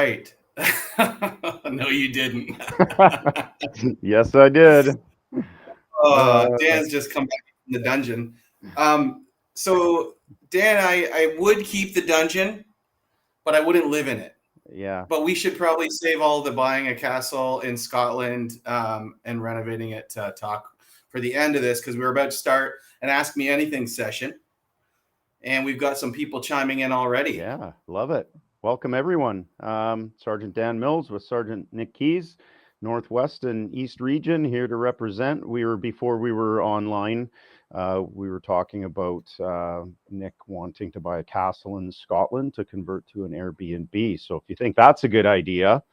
right. No, you didn't. Yes, I did. Dan's just come back from the dungeon. So Dan, I would keep the dungeon, but I wouldn't live in it. Yeah. But we should probably save all the buying a castle in Scotland and renovating it talk for the end of this, because we're about to start an Ask Me Anything session. And we've got some people chiming in already. Yeah, love it. Welcome, everyone. Sergeant Dan Mills with Sergeant Nick Keys, Northwest and East Region, here to represent. Before we were online, we were talking about Nick wanting to buy a castle in Scotland to convert to an Airbnb. So if you think that's a good idea,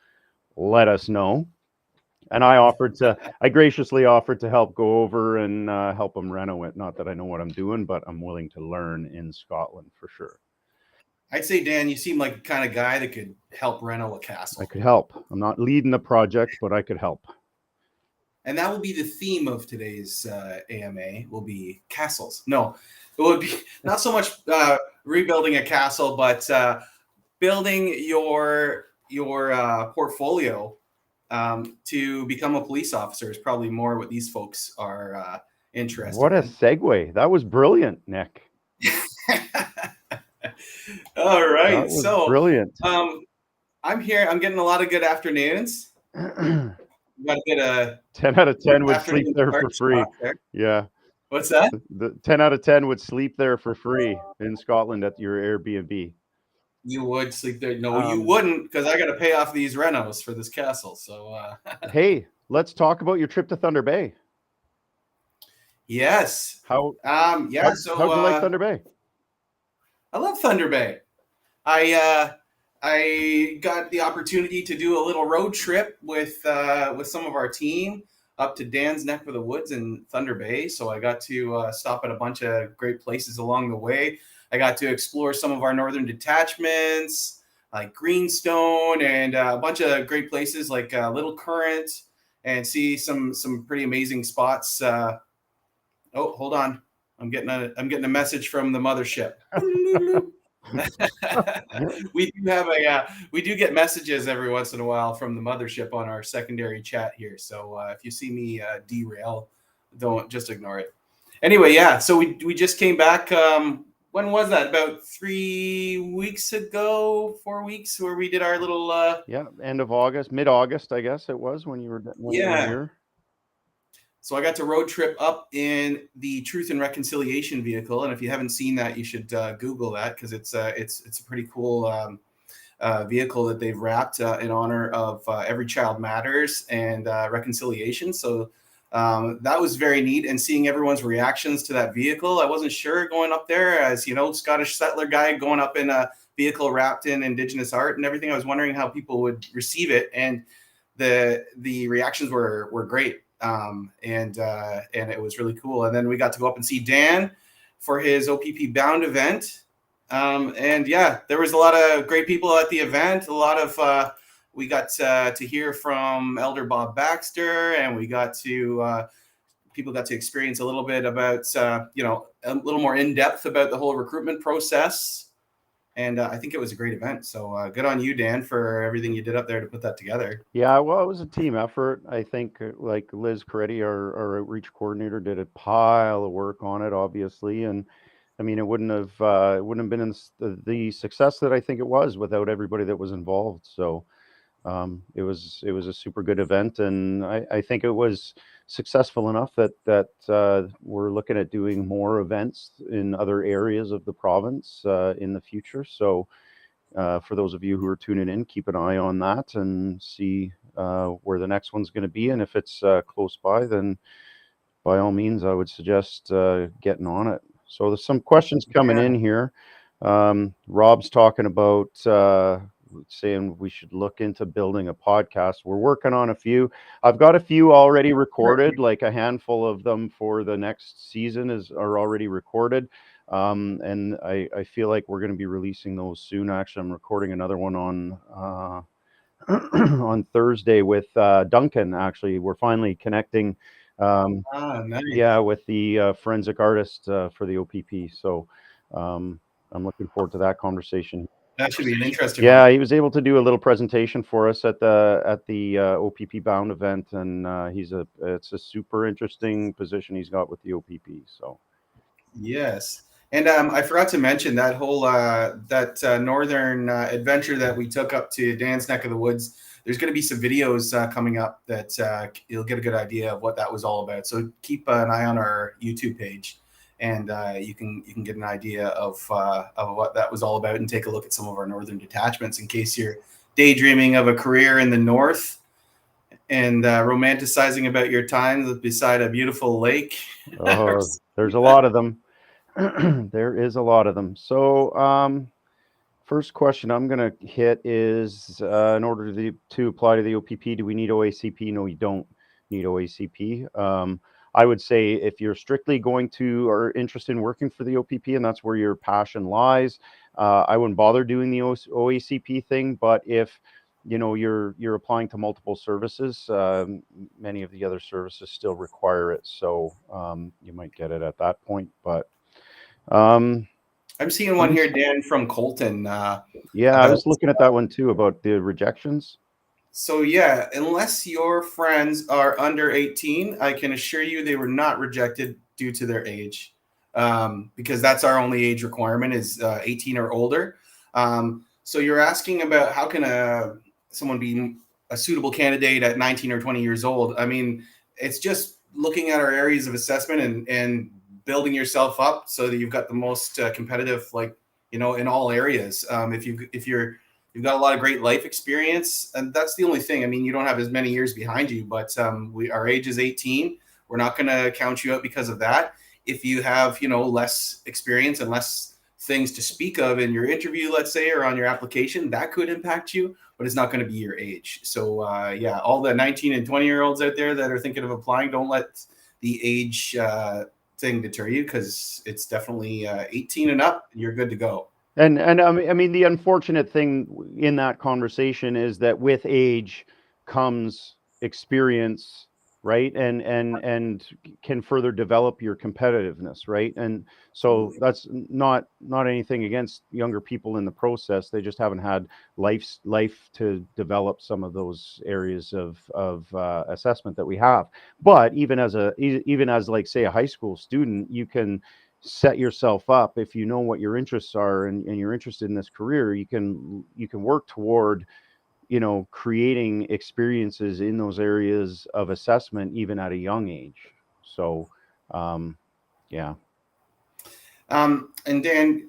let us know. And I graciously offered to help go over and help him reno it. Not that I know what I'm doing, but I'm willing to learn in Scotland for sure. I'd say, Dan, you seem like the kind of guy that could help reno a castle. I could help. I'm not leading the project, but I could help. And that will be the theme of today's AMA, will be castles. No, it would be not so much rebuilding a castle, but building your portfolio to become a police officer is probably more what these folks are interested in. What a segue. That was brilliant, Nick. All right. That was brilliant. I'm here. I'm getting a lot of good afternoons. You got to get a 10 out of 10 would sleep there for free. Yeah. What's that? The 10 out of 10 would sleep there for free in Scotland at your Airbnb. You would sleep there? No, you wouldn't, because I got to pay off these renos for this castle. So, hey, let's talk about your trip to Thunder Bay. Yes. How'd you like Thunder Bay? I love Thunder Bay. I got the opportunity to do a little road trip with some of our team up to Dan's neck of the woods in Thunder Bay. So I got to stop at a bunch of great places along the way. I got to explore some of our northern detachments, like Greenstone, and a bunch of great places like Little Current, and see some pretty amazing spots. Oh, hold on, I'm getting a message from the mothership. We do get messages every once in a while from the mothership on our secondary chat here. So if you see me derail, don't just ignore it. Anyway, yeah. So we just came back. When was that? About 3 weeks ago, 4 weeks, where we did our little end of August, mid-August, I guess it was when you were here. So I got to road trip up in the Truth and Reconciliation vehicle, and if you haven't seen that, you should Google that, because it's a pretty cool vehicle that they've wrapped in honor of Every Child Matters and reconciliation. So that was very neat, and seeing everyone's reactions to that vehicle. I wasn't sure going up there, as you know, Scottish settler guy going up in a vehicle wrapped in Indigenous art and everything. I was wondering how people would receive it, and the reactions were great. And it was really cool. And then we got to go up and see Dan for his OPP Bound event. And yeah, there was a lot of great people at the event. A lot of we got to hear from Elder Bob Baxter, and we got to people got to experience a little bit about a little more in depth about the whole recruitment process. And I think it was a great event. So good on you, Dan, for everything you did up there to put that together. Yeah, well, it was a team effort. I think like Liz Coretti, our outreach coordinator, did a pile of work on it, obviously. And I mean, it wouldn't have been the success that I think it was without everybody that was involved. So it was a super good event, and I think it was successful enough that we're looking at doing more events in other areas of the province in the future. So for those of you who are tuning in, keep an eye on that and see where the next one's going to be. And if it's close by, then by all means, I would suggest getting on it. So there's some questions coming in here. Rob's talking about saying we should look into building a podcast. We're working on a few. I've got a few already recorded, like a handful of them for the next season are already recorded. And I feel like we're going to be releasing those soon. Actually, I'm recording another one on on Thursday with Duncan. Actually, we're finally connecting. Nice. Yeah, with the forensic artist for the OPP. So I'm looking forward to that conversation. That should be an interesting one. Yeah, he was able to do a little presentation for us at the OPP Bound event, and it's a super interesting position he's got with the OPP. So Yes. And I forgot to mention that whole northern adventure that we took up to Dan's neck of the woods. There's going to be some videos coming up that you'll get a good idea of what that was all about. So keep an eye on our YouTube page, and you can get an idea of what that was all about, and take a look at some of our northern detachments in case you're daydreaming of a career in the north and romanticizing about your time beside a beautiful lake. there's a lot of them. There is a lot of them. So first question I'm going to hit is in order to apply to the OPP, do we need OACP? No, you don't need OACP. I would say if you're strictly going to or interested in working for the OPP and that's where your passion lies, I wouldn't bother doing the OACP thing. But if you're applying to multiple services, many of the other services still require it. So you might get it at that point. But I'm seeing one here, Dan, from Colton. Yeah, I was looking at that one too about the rejections. So yeah, unless your friends are under 18, I can assure you they were not rejected due to their age, because that's our only age requirement is 18 or older. So you're asking about how can someone be a suitable candidate at 19 or 20 years old? I mean, it's just looking at our areas of assessment and building yourself up so that you've got the most competitive, like, in all areas. You've got a lot of great life experience, and that's the only thing. I mean, you don't have as many years behind you, but our age is 18. We're not going to count you out because of that. If you have, less experience and less things to speak of in your interview, let's say, or on your application, that could impact you, but it's not going to be your age. So yeah, all the 19 and 20-year-olds out there that are thinking of applying, don't let the age thing deter you, because it's definitely 18 and up. You're good to go. And I mean, the unfortunate thing in that conversation is that with age comes experience, right? And can further develop your competitiveness, right? And so that's not anything against younger people in the process. They just haven't had life to develop some of those areas of assessment that we have. But even as like, say, a high school student, you can set yourself up if you know what your interests are and you're interested in this career. You can work toward creating experiences in those areas of assessment even at a young age. So yeah. And Dan,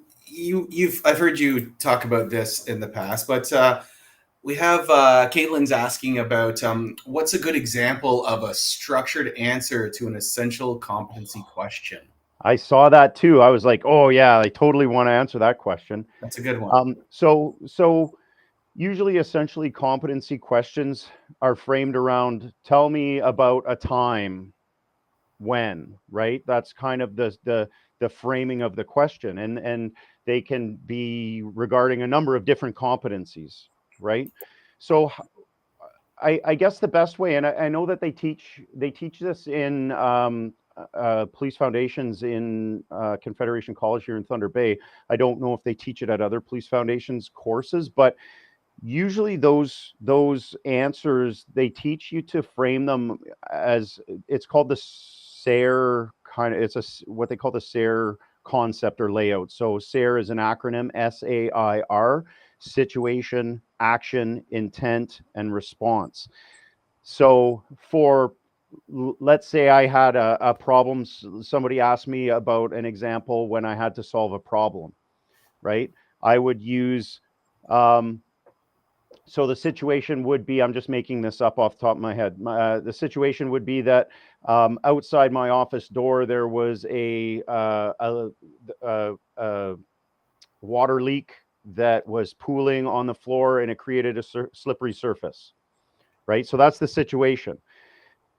I've heard you talk about this in the past, but we have Caitlin's asking about what's a good example of a structured answer to an essential competency question. I saw that too. I was like, oh yeah, I totally want to answer that question. That's a good one. So usually essentially competency questions are framed around, tell me about a time when, right? That's kind of the framing of the question, and they can be regarding a number of different competencies, right? So I guess the best way, and I know that they teach this in police foundations in Confederation College here in Thunder Bay. I don't know if they teach it at other police foundations courses, but usually those answers, they teach you to frame them as, it's called the SAIR kind of, what they call the SAIR concept or layout. So SAIR is an acronym, SAIR: situation, action, intent, and response. So let's say I had a problem, somebody asked me about an example when I had to solve a problem, right? I would use so the situation would be, I'm just making this up off the top of my head. The situation would be that outside my office door, there was a water leak that was pooling on the floor, and it created a slippery surface, right? So that's the situation.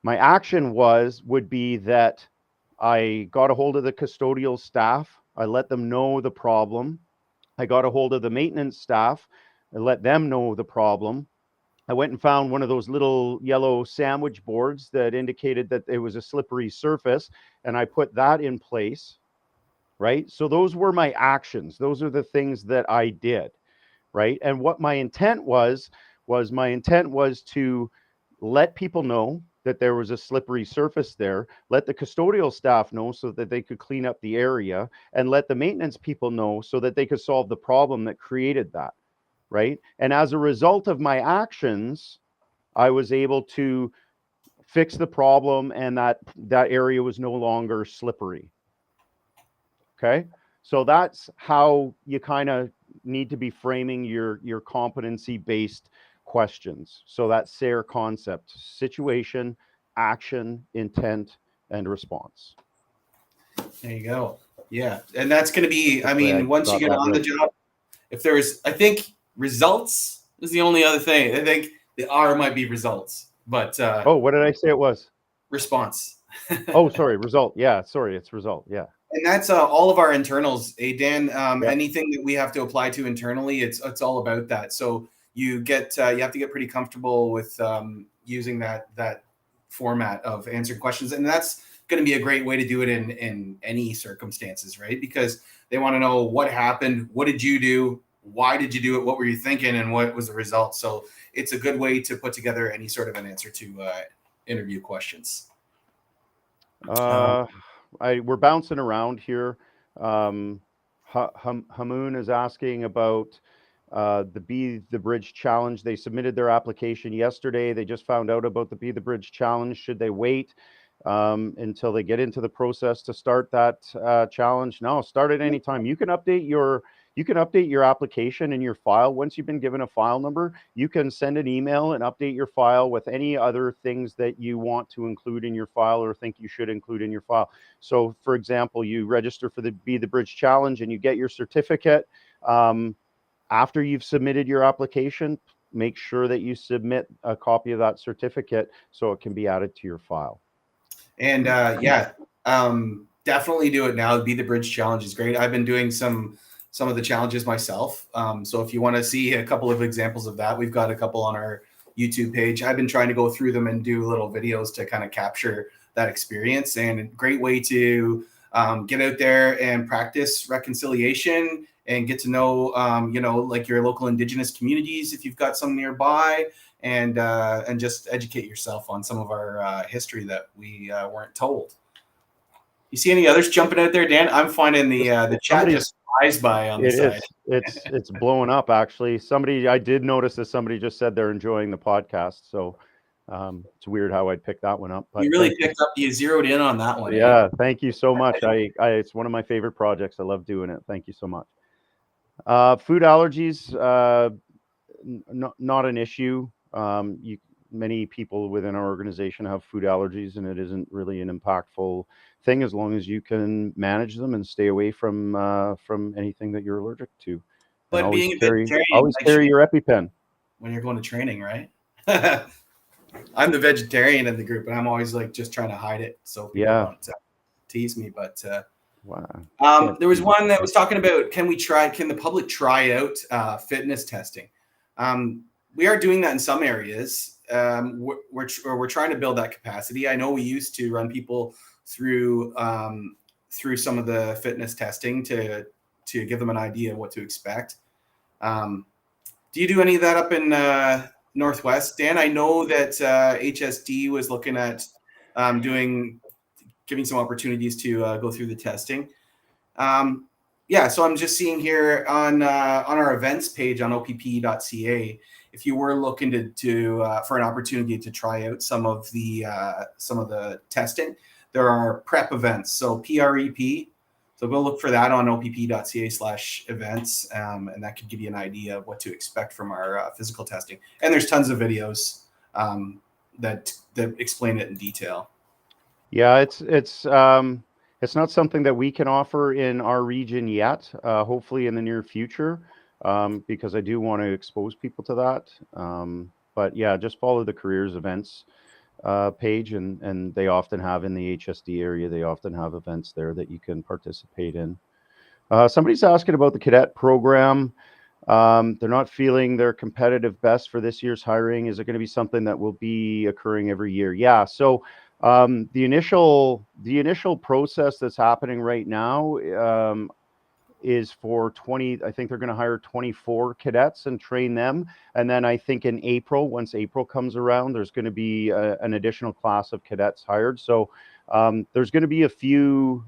My action would be that I got a hold of the custodial staff. I let them know the problem. I got a hold of the maintenance staff. I let them know the problem. I went and found one of those little yellow sandwich boards that indicated that it was a slippery surface, and I put that in place, right? So those were my actions. Those are the things that I did, right? And what my intent was to let people know that there was a slippery surface there, let the custodial staff know so that they could clean up the area, and let the maintenance people know so that they could solve the problem that created that, right? And as a result of my actions, I was able to fix the problem, and that area was no longer slippery. Okay, so that's how you kind of need to be framing your competency based questions. So that SARE concept: situation, action, intent, and response. There you go. Yeah, and that's going to be. I Hopefully I mean, once you got get that on the right. job, if there's, I think results is the only other thing. I think the R might be results, but Oh, what did I say it was? response. Oh, sorry, result. Yeah, sorry, it's result. Yeah. And that's all of our internals, Dan. Yeah. Anything that we have to apply to internally, it's all about that. So you have to get pretty comfortable with using that format of answering questions, and that's going to be a great way to do it in any circumstances, right? Because they want to know what happened, what did you do, why did you do it, what were you thinking, and what was the result. So it's a good way to put together any sort of an answer to interview questions. We're bouncing around here. Hamoon is asking about the Be the Bridge challenge. They submitted their application yesterday. They just found out about the Be the Bridge challenge. Should they wait until they get into the process to start that challenge? No, start at any time. You can update your application in your file. Once you've been given a file number, you can send an email and update your file with any other things that you want to include in your file or think you should include in your file. So, for example, you register for the Be the Bridge challenge and you get your certificate. After you've submitted your application, make sure that you submit a copy of that certificate so it can be added to your file. And definitely do it now. Be the Bridge challenge is great. I've been doing some of the challenges myself. So if you want to see a couple of examples of that, we've got a couple on our YouTube page. I've been trying to go through them and do little videos to kind of capture that experience, and a great way to get out there and practice reconciliation and get to know, like your local Indigenous communities if you've got some nearby, and just educate yourself on some of our history that we weren't told. You see any others jumping out there, Dan? I'm finding the chat just flies by on the side. It's blowing up, actually. I did notice that somebody just said they're enjoying the podcast. So it's weird how I'd pick that one up. But you really picked up. You zeroed in on that one. Yeah, thank you so much. It's one of my favorite projects. I love doing it. Thank you so much. Food allergies, not an issue. Many people within our organization have food allergies, and it isn't really an impactful thing as long as you can manage them and stay away from anything that you're allergic to. But and being a vegetarian, always carry your EpiPen when you're going to training, right? I'm the vegetarian in the group, and I'm always like just trying to hide it so people don't tease me. But wow. There was one that was talking about can the public try out fitness testing? We are doing that in some areas. We're trying to build that capacity. I know we used to run people through some of the fitness testing to give them an idea of what to expect. Do you do any of that up in Northwest, Dan? I know that HSD was looking at giving some opportunities to go through the testing. So I'm just seeing here on our events page on opp.ca, if you were looking to for an opportunity to try out some of the testing, there are prep events. So PREP. So go look for that on opp.ca/events, and that could give you an idea of what to expect from our physical testing. And there's tons of videos that explain it in detail. Yeah, it's not something that we can offer in our region yet. Hopefully in the near future, because I do want to expose people to that. But yeah, just follow the careers events page, and they often have in the HSD area, they often have events there that you can participate in. Somebody's asking about the cadet program. They're not feeling their competitive best for this year's hiring. Is it going to be something that will be occurring every year? Yeah. So the initial process that's happening right now, is for 20. I think they're going to hire 24 cadets and train them. And then I think in April, once April comes around, there's going to be an additional class of cadets hired. So there's going to be a few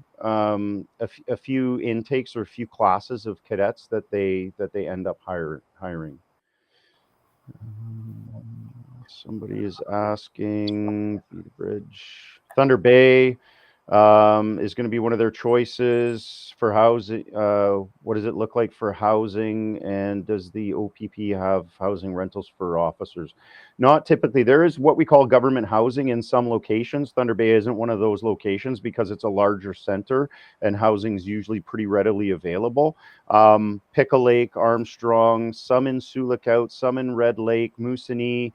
intakes or a few classes of cadets that they end up hiring. Somebody is asking Bridge. Thunder Bay is going to be one of their choices for housing. What does it look like for housing? And does the OPP have housing rentals for officers? Not typically. There is what we call government housing in some locations. Thunder Bay isn't one of those locations because it's a larger center and housing is usually pretty readily available. Pickle Lake, Armstrong, some in Sioux Lookout, some in Red Lake, Moosonee.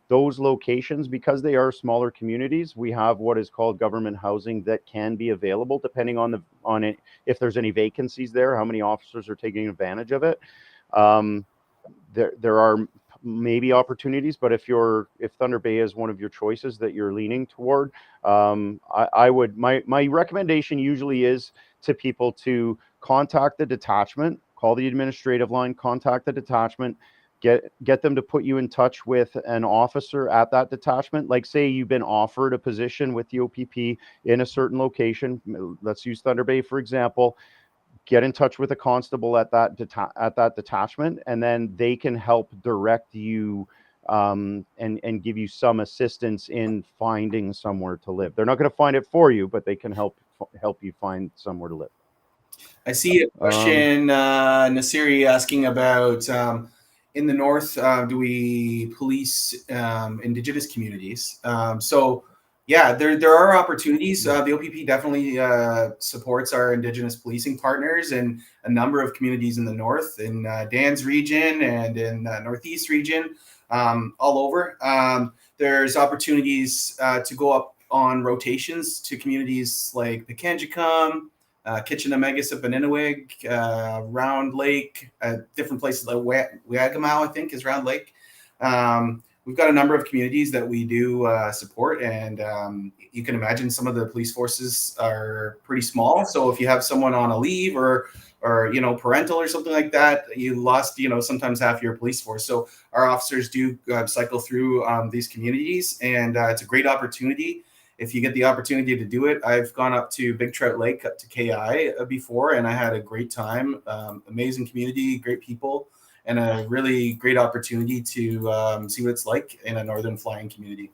Those locations, because they are smaller communities, we have what is called government housing that can be available depending on it, if there's any vacancies there, how many officers are taking advantage of it. There are maybe opportunities, but if Thunder Bay is one of your choices that you're leaning toward, I would, my recommendation usually is to people to contact the detachment, call the administrative line, contact the detachment, get them to put you in touch with an officer at that detachment. Like, say you've been offered a position with the OPP in a certain location. Let's use Thunder Bay, for example. Get in touch with a constable at that detachment, and then they can help direct you and give you some assistance in finding somewhere to live. They're not going to find it for you, but they can help you find somewhere to live. I see a question, Nasiri, asking about in the north, do we police Indigenous communities? So, yeah, there are opportunities. The OPP definitely supports our Indigenous policing partners in a number of communities in the north, in Dan's region and in Northeast region, all over. There's opportunities to go up on rotations to communities like Pekanjikam, Kitchener-Megus, Round Lake, different places like Wagamau, I think, is Round Lake. We've got a number of communities that we do support, and you can imagine some of the police forces are pretty small. So if you have someone on a leave or parental or something like that, you lost sometimes half your police force. So our officers do cycle through these communities, and it's a great opportunity. If you get the opportunity to do it, I've gone up to Big Trout Lake, up to KI before, and I had a great time. Amazing community, great people, and a really great opportunity to see what it's like in a northern flying community.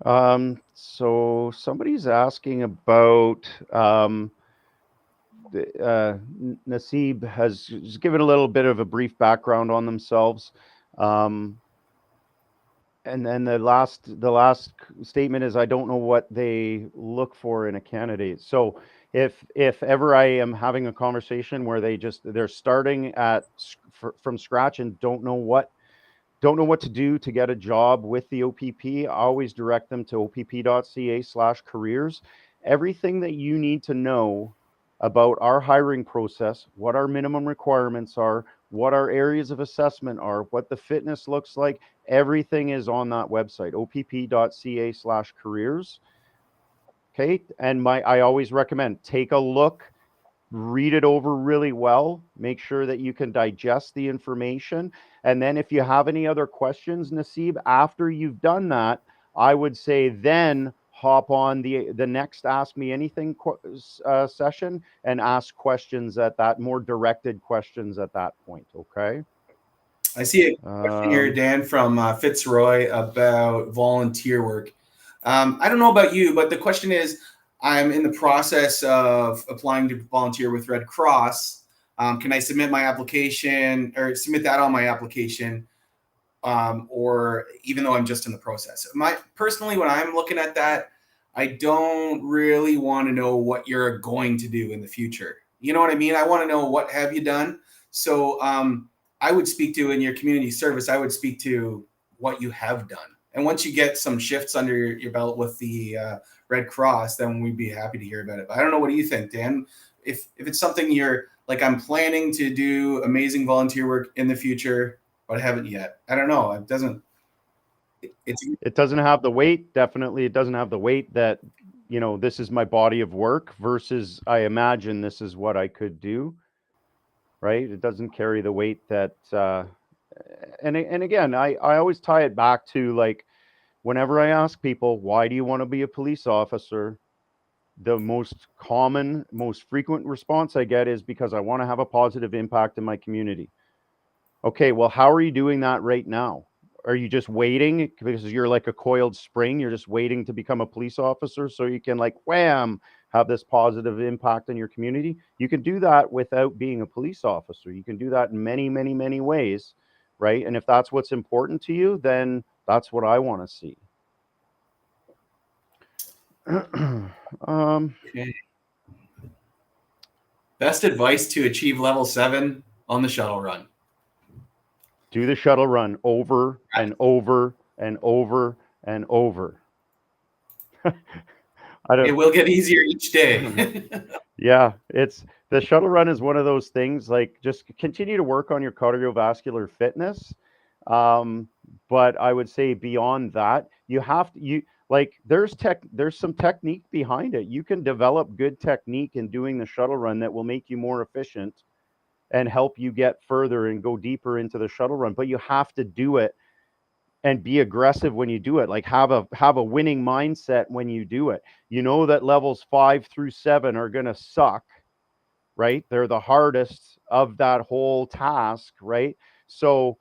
So somebody's asking about Nasib has just given a little bit of a brief background on themselves. And then the last statement is, I don't know what they look for in a candidate. So if ever I am having a conversation where they're starting from scratch and don't know what to do to get a job with the OPP, I always direct them to opp.ca/careers. Everything that you need to know about our hiring process, what our minimum requirements are, what our areas of assessment are, what the fitness looks like, everything is on that website, opp.ca/careers. Okay. And I always recommend, take a look, read it over really well, make sure that you can digest the information. And then if you have any other questions, Nasib, after you've done that, I would say then hop on the next Ask Me Anything session and ask questions at that, more directed questions at that point. Okay. I see a question here, Dan, from Fitzroy about volunteer work. I don't know about you, but the question is, I'm in the process of applying to volunteer with Red Cross. Can I submit my application or submit that on my application? Or even though I'm just in the process? Personally, when I'm looking at that, I don't really want to know what you're going to do in the future. You know what I mean? I want to know, what have you done? So I would speak to, in your community service, I would speak to what you have done. And once you get some shifts under your belt with the Red Cross, then we'd be happy to hear about it. But I don't know. What do you think, Dan? If it's something you're like, I'm planning to do amazing volunteer work in the future, but I haven't yet. I don't know. It doesn't have the weight. Definitely, it doesn't have the weight that this is my body of work versus I imagine this is what I could do, right? It doesn't carry the weight that, and again, I always tie it back to, like, whenever I ask people, why do you want to be a police officer? The most common, most frequent response I get is because I want to have a positive impact in my community. Okay, well, how are you doing that right now? Are you just waiting because you're like a coiled spring? You're just waiting to become a police officer so you can, like, wham, have this positive impact in your community? You can do that without being a police officer. You can do that in many, many, many ways, right? And if that's what's important to you, then that's what I want to see. Okay. Best advice to achieve level 7 on the shuttle run. Do the shuttle run over and over and over and over. I It don't. will get easier each day. Yeah, it's the shuttle run is one of those things, like, just continue to work on your cardiovascular fitness. Um, but I would say beyond that, you have to, there's some technique behind it. You can develop good technique in doing the shuttle run that will make you more efficient and help you get further and go deeper into the shuttle run. But you have to do it and be aggressive when you do it. Like, have a winning mindset when you do it. You know that levels 5 through 7 are going to suck, right? They're the hardest of that whole task, right? So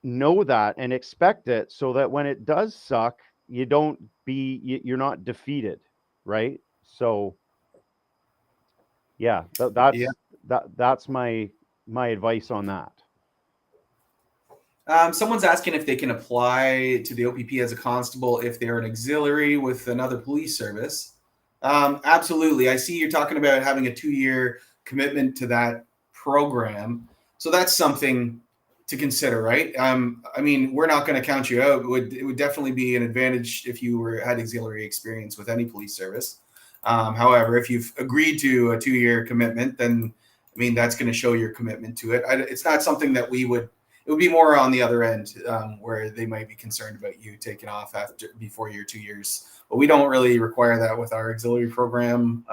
know that and expect it, so that when it does suck, you're not defeated, right? So yeah, Yeah. that's my advice on that. Someone's asking if they can apply to the OPP as a constable if they're an auxiliary with another police service. Absolutely. I see you're talking about having a 2-year commitment to that program. So that's something to consider, right? I mean, we're not going to count you out. It would definitely be an advantage if you had auxiliary experience with any police service. However, if you've agreed to a 2-year commitment, then I mean that's going to show your commitment to it. It's not something that we would. It would be more on the other end, where they might be concerned about you taking off before your 2 years. But we don't really require that with our auxiliary program,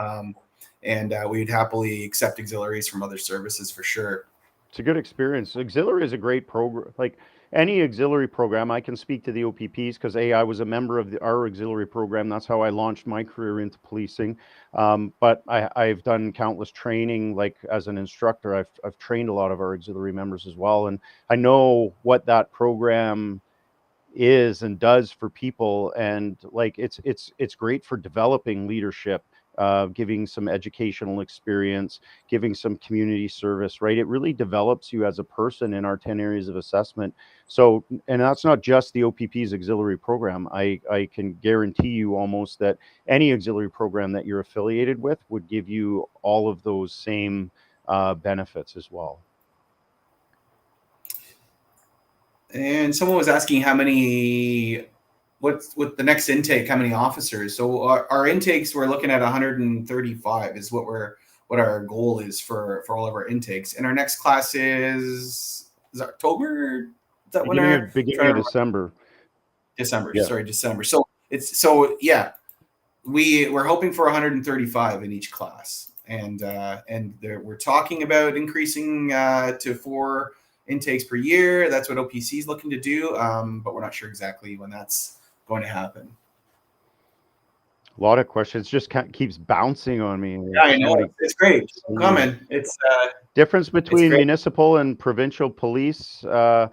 and we'd happily accept auxiliaries from other services for sure. It's a good experience. Auxiliary is a great program. Like any auxiliary program, I can speak to the OPPs because I was a member of our auxiliary program. That's how I launched my career into policing. But I've done countless training, like as an instructor. I've trained a lot of our auxiliary members as well, and I know what that program is and does for people. And like it's great for developing leadership, giving some educational experience, giving some community service, right? It really develops you as a person in our 10 areas of assessment. So, and that's not just the OPP's auxiliary program. I can guarantee you almost that any auxiliary program that you're affiliated with would give you all of those same benefits as well. And someone was asking what's the next intake, how many officers. So our intakes, we're looking at 135 is what our goal is for all of our intakes. And our next class is October. Is that when our Beginning of December. December? Yeah. Sorry, December. So yeah, we're hoping for 135 in each class, and we're talking about increasing to 4 intakes per year. That's what OPC is looking to do, but we're not sure exactly when that's going to happen. A lot of questions just keeps bouncing on me. Yeah, I know. It's great. Coming. It's difference between municipal and provincial police. Blue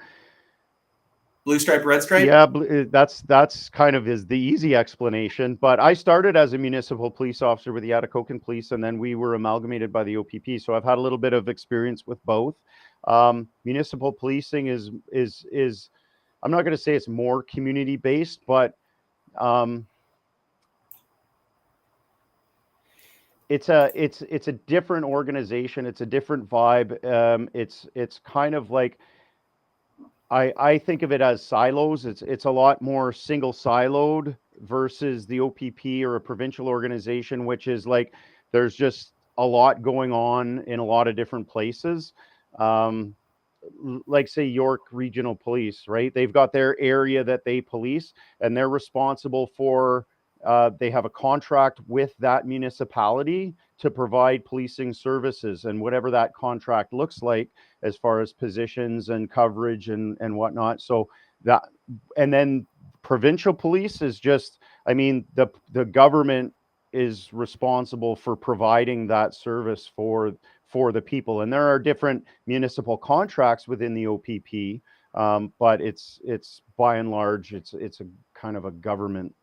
stripe, red stripe. Yeah, that's kind of is the easy explanation. But I started as a municipal police officer with the Atikokan Police, and then we were amalgamated by the OPP. So I've had a little bit of experience with both. Municipal policing is I'm not going to say it's more community based, but it's a different organization. It's a different vibe. It's kind of like I think of it as silos. It's a lot more single siloed versus the OPP or a provincial organization, which is like there's just a lot going on in a lot of different places. Like say York Regional Police, right? They've got their area that they police, and they're responsible for they have a contract with that municipality to provide policing services, and whatever that contract looks like as far as positions and coverage and whatnot. So that, and then provincial police is just, I mean, the government is responsible for providing that service for the people, and there are different municipal contracts within the OPP, but it's by and large it's a kind of a government,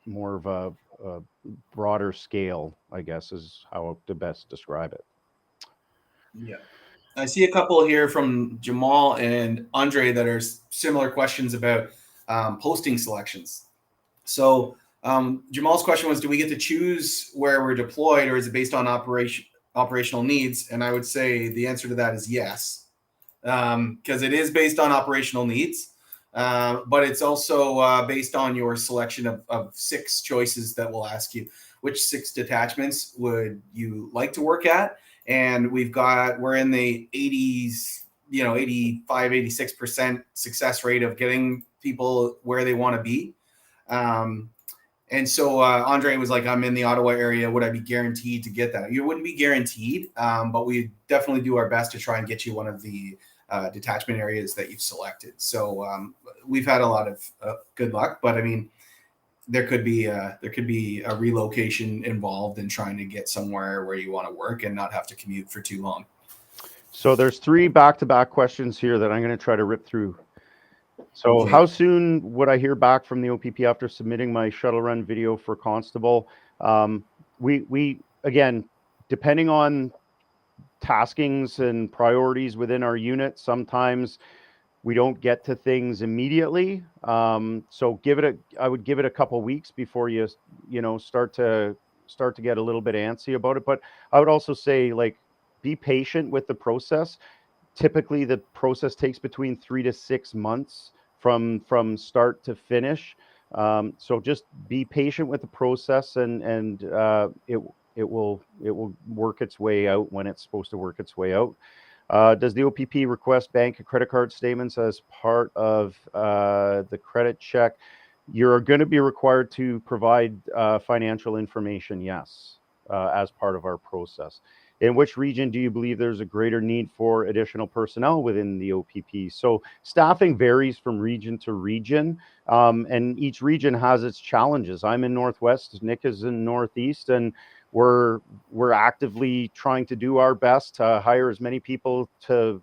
more of a broader scale, I guess, is how to best describe it. Yeah. I see a couple here from Jamal and Andre that are similar questions about posting selections. So Jamal's question was, do we get to choose where we're deployed, or is it based on operational needs? And I would say the answer to that is yes, because it is based on operational needs. But it's also based on your selection of 6 choices that will ask you which 6 detachments would you like to work at. And we're in the 80s, 85, 86% success rate of getting people where they want to be. And so Andre was like, I'm in the Ottawa area. Would I be guaranteed to get that? You wouldn't be guaranteed, but we definitely do our best to try and get you one of the detachment areas that you've selected. So we've had a lot of good luck, but I mean, there could be a relocation involved in trying to get somewhere where you want to work and not have to commute for too long. So there's 3 back-to-back questions here that I'm going to try to rip through. So Okay. How soon would I hear back from the OPP after submitting my shuttle run video for constable? We again, depending on taskings and priorities within our unit, sometimes we don't get to things immediately. So I would give it a couple weeks before you start to get a little bit antsy about it. But I would also say, like, be patient with the process. Typically the process takes between 3 to 6 months from start to finish. So just be patient with the process, and it will work its way out when it's supposed to work its way out. Does the OPP request bank and credit card statements as part of the credit check? You're going to be required to provide financial information, yes, as part of our process. In which region do you believe there's a greater need for additional personnel within the OPP? So staffing varies from region to region, and each region has its challenges. I'm in Northwest, Nick is in Northeast, and we're actively trying to do our best to hire as many people to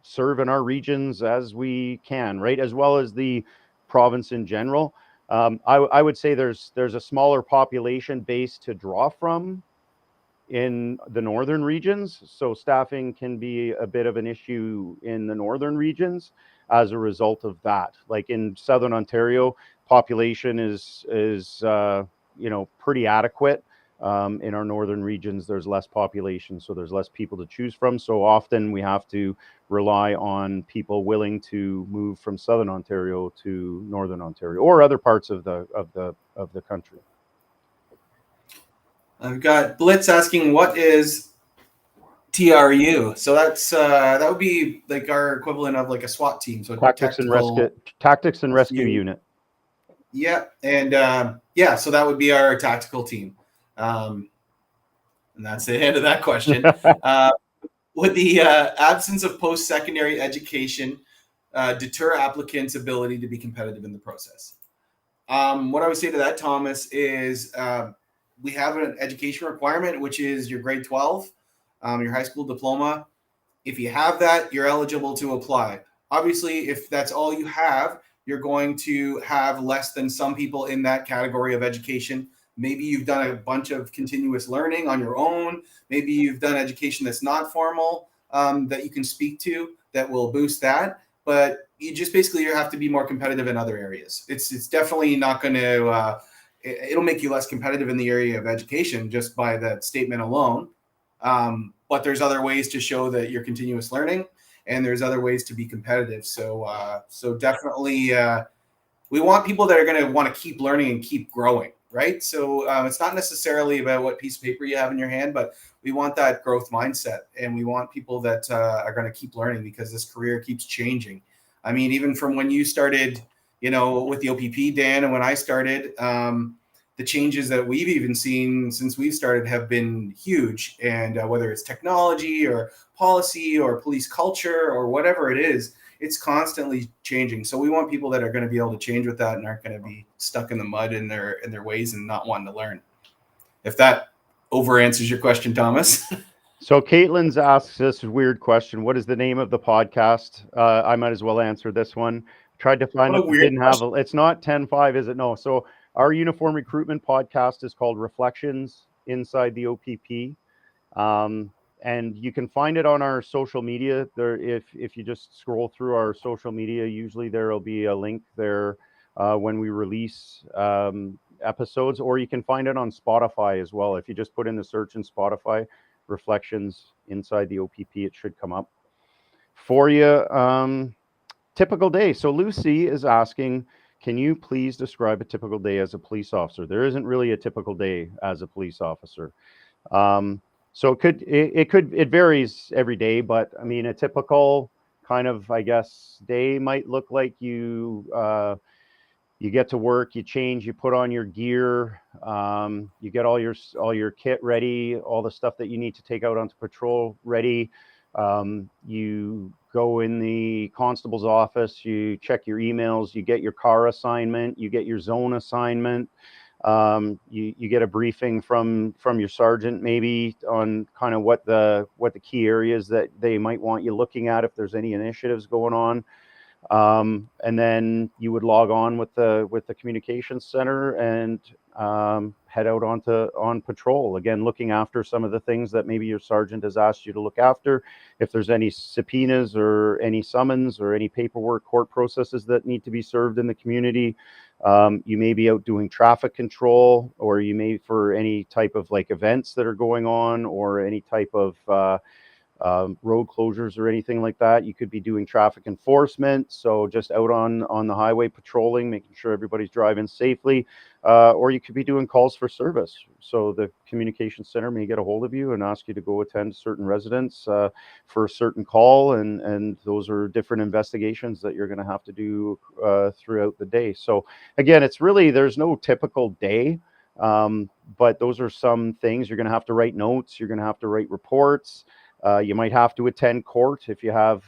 serve in our regions as we can, right? As well as the province in general. I would say there's a smaller population base to draw from in the northern regions, so staffing can be a bit of an issue in the northern regions as a result of that. Like in southern Ontario, population is pretty adequate. In our northern regions, there's less population, so there's less people to choose from. So often we have to rely on people willing to move from southern Ontario to northern Ontario or other parts of the country. I've got Blitz asking, what is TRU? So that's that would be like our equivalent of like a SWAT team. So Tactics and rescue unit. Yeah, and so that would be our tactical team. And that's the end of that question. Would the absence of post-secondary education deter applicants' ability to be competitive in the process? What I would say to that, Thomas, is we have an education requirement, which is your grade 12, your high school diploma. If you have that, you're eligible to apply. Obviously, if that's all you have, you're going to have less than some people in that category of education. Maybe you've done a bunch of continuous learning on your own. Maybe you've done education that's not formal that you can speak to that will boost that. But you just basically have to be more competitive in other areas. It's definitely not going to it'll make you less competitive in the area of education just by that statement alone. But there's other ways to show that you're continuous learning, and there's other ways to be competitive. So definitely we want people that are going to want to keep learning and keep growing, right? So it's not necessarily about what piece of paper you have in your hand, but we want that growth mindset, and we want people that are going to keep learning, because this career keeps changing. I mean, even from when you started, with the OPP, Dan, and when I started, the changes that we've even seen since we've started have been huge. And whether it's technology or policy or police culture or whatever it is, it's constantly changing. So we want people that are going to be able to change with that and aren't going to be stuck in the mud in their ways and not wanting to learn. If that over answers your question, Thomas. So Caitlin's asks this weird question. What is the name of the podcast? I might as well answer this one. Tried to find What it, a weird didn't have it's not 10-5, is it? No. So our uniform recruitment podcast is called Reflections Inside the OPP. And you can find it on our social media there. If you just scroll through our social media, usually there'll be a link there when we release episodes, or you can find it on Spotify as well. If you just put in the search in Spotify, Reflections Inside the OPP, it should come up for you. Typical day. So Lucy is asking, can you please describe a typical day as a police officer? There isn't really a typical day as a police officer. So it varies every day, but I mean, a typical kind of, I guess, day might look like you get to work, you change, you put on your gear, you get all your kit ready, all the stuff that you need to take out onto patrol ready. You go in the constable's office, you check your emails, you get your car assignment, you get your zone assignment. You get a briefing from your sergeant maybe on kind of what the key areas that they might want you looking at if there's any initiatives going on. And then you would log on with the communications center and head out on patrol, again looking after some of the things that maybe your sergeant has asked you to look after. If there's any subpoenas or any summons or any paperwork, court processes that need to be served in the community, you may be out doing traffic control, or you may for any type of like events that are going on, or any type of road closures or anything like that. You could be doing traffic enforcement, so just out on the highway patrolling, making sure everybody's driving safely, or you could be doing calls for service. So the communication center may get a hold of you and ask you to go attend certain residents for a certain call, and those are different investigations that you're going to have to do throughout the day. So again, it's really, there's no typical day, but those are some things. You're going to have to write notes, you're going to have to write reports. You might have to attend court if you have,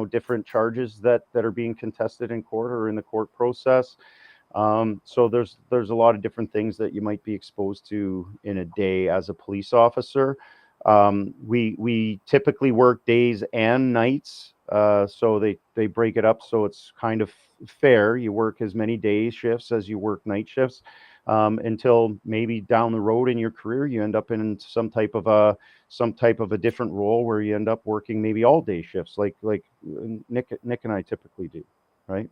different charges that are being contested in court or in the court process. So there's a lot of different things that you might be exposed to in a day as a police officer. We typically work days and nights, so they break it up so it's kind of fair. You work as many day shifts as you work night shifts, until maybe down the road in your career you end up in some type of a different role where you end up working maybe all day shifts, like Nick and I typically do, right?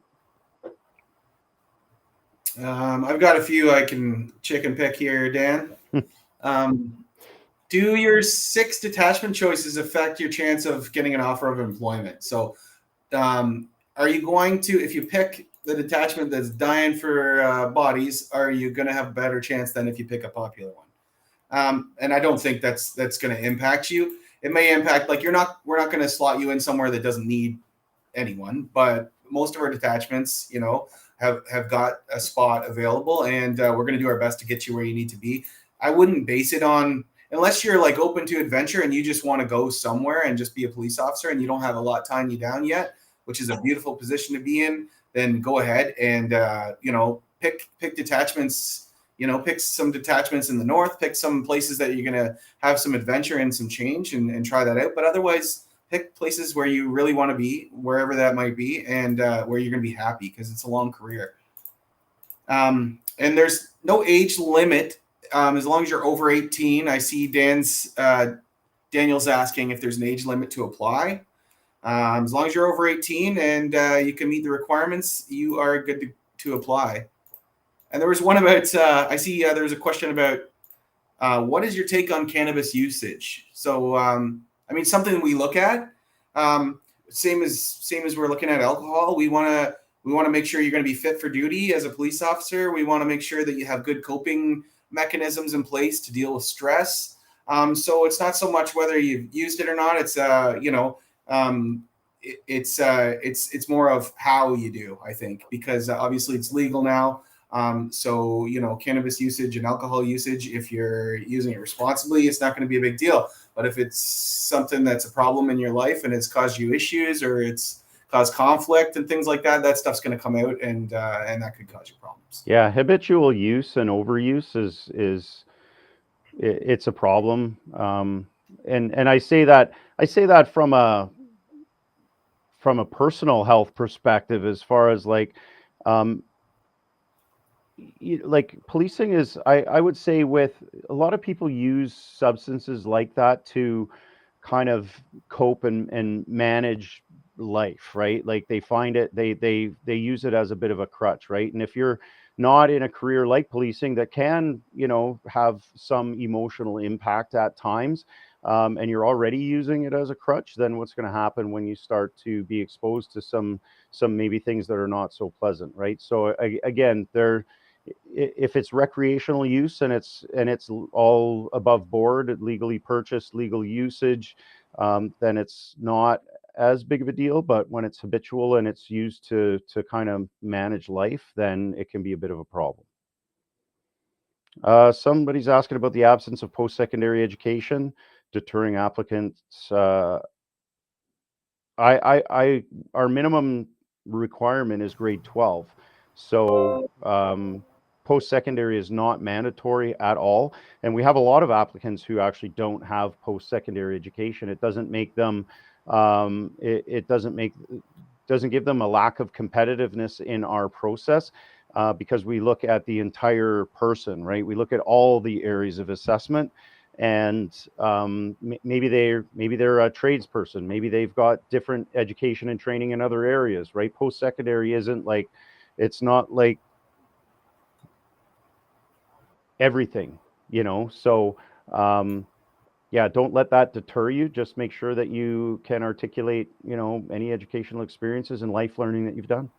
I've got a few I can chicken pick here, Dan. Do your 6 detachment choices affect your chance of getting an offer of employment? So are you going to, if you pick the detachment that's dying for bodies, are you going to have a better chance than if you pick a popular one? And I don't think that's going to impact you. It may impact, like, we're not going to slot you in somewhere that doesn't need anyone, but most of our detachments, have got a spot available, and we're going to do our best to get you where you need to be. I wouldn't base it on, unless you're like open to adventure and you just want to go somewhere and just be a police officer and you don't have a lot tying you down yet, which is a beautiful position to be in, then go ahead and, pick detachments, pick some detachments in the north, pick some places that you're going to have some adventure and some change, and try that out. But otherwise, pick places where you really want to be, wherever that might be, and where you're going to be happy, because it's a long career. And there's no age limit, as long as you're over 18. I see Daniel's asking if there's an age limit to apply. As long as you're over 18 and you can meet the requirements, you are good to apply. And there was one about, I see there was a question about what is your take on cannabis usage? So, something we look at, same as we're looking at alcohol. We want to make sure you're going to be fit for duty as a police officer. We want to make sure that you have good coping mechanisms in place to deal with stress. So it's not so much whether you've used it or not. It's it's more of how you do, I think, because obviously it's legal now. So, cannabis usage and alcohol usage, if you're using it responsibly, it's not going to be a big deal. But if it's something that's a problem in your life and it's caused you issues or it's caused conflict and things like that, that stuff's going to come out and that could cause you problems. Yeah, habitual use and overuse is it's a problem. And I say that from a personal health perspective, as far as like, um, like policing is, I would say, with a lot of people use substances like that to kind of cope and manage life, right? Like they find it, they use it as a bit of a crutch, right? And if you're not in a career like policing that can, have some emotional impact at times, and you're already using it as a crutch, then what's going to happen when you start to be exposed to some maybe things that are not so pleasant, right? So again, there, if it's recreational use and it's all above board, legally purchased, legal usage, then it's not as big of a deal. But when it's habitual and it's used to kind of manage life, then it can be a bit of a problem. Somebody's asking about the absence of post-secondary education deterring applicants. Our minimum requirement is grade 12. So post-secondary is not mandatory at all. And we have a lot of applicants who actually don't have post-secondary education. It doesn't make them, it doesn't give them a lack of competitiveness in our process, because we look at the entire person, right? We look at all the areas of assessment. And maybe they're a tradesperson, maybe they've got different education and training in other areas, right? Post-secondary isn't like, it's not like everything, so yeah, don't let that deter you. Just make sure that you can articulate, any educational experiences and life learning that you've done.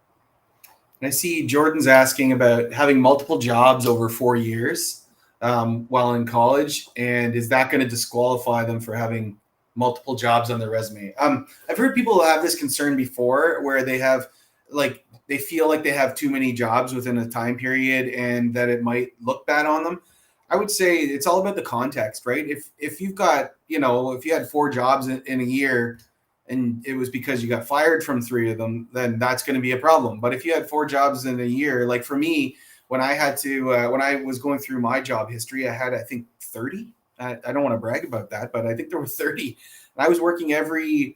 And I see Jordan's asking about having multiple jobs over 4 years while in college, and is that going to disqualify them for having multiple jobs on their resume? I've heard people have this concern before, where they feel like they have too many jobs within a time period, and that it might look bad on them. I would say it's all about the context, right? If you've got, if you had 4 jobs in a year, and it was because you got fired from 3 of them, then that's going to be a problem. But if you had 4 jobs in a year, like for me, when I was going through my job history, I had, I think, 30. I don't want to brag about that, but I think there were 30. And I was working every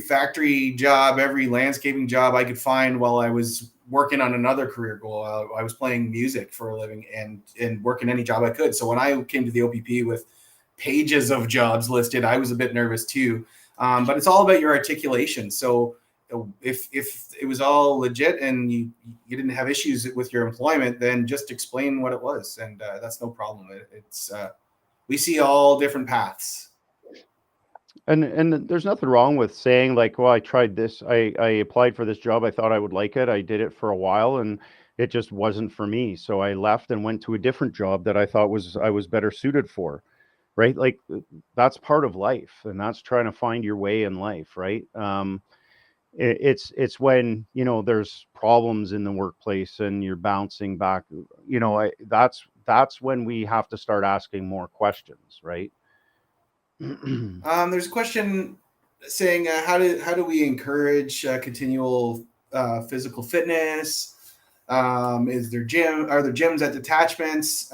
factory job, every landscaping job I could find while I was working on another career goal. I was playing music for a living and working any job I could. So when I came to the OPP with pages of jobs listed, I was a bit nervous too. But it's all about your articulation. So if it was all legit and you didn't have issues with your employment, then just explain what it was, and that's no problem. It's we see all different paths. And there's nothing wrong with saying like, well, I tried this, I applied for this job, I thought I would like it, I did it for a while, and it just wasn't for me, so I left and went to a different job that I thought I was better suited for, right? Like that's part of life, and that's trying to find your way in life, right? It's when, there's problems in the workplace and you're bouncing back, that's when we have to start asking more questions, right? There's a question saying how do we encourage continual physical fitness? Are there gyms at detachments?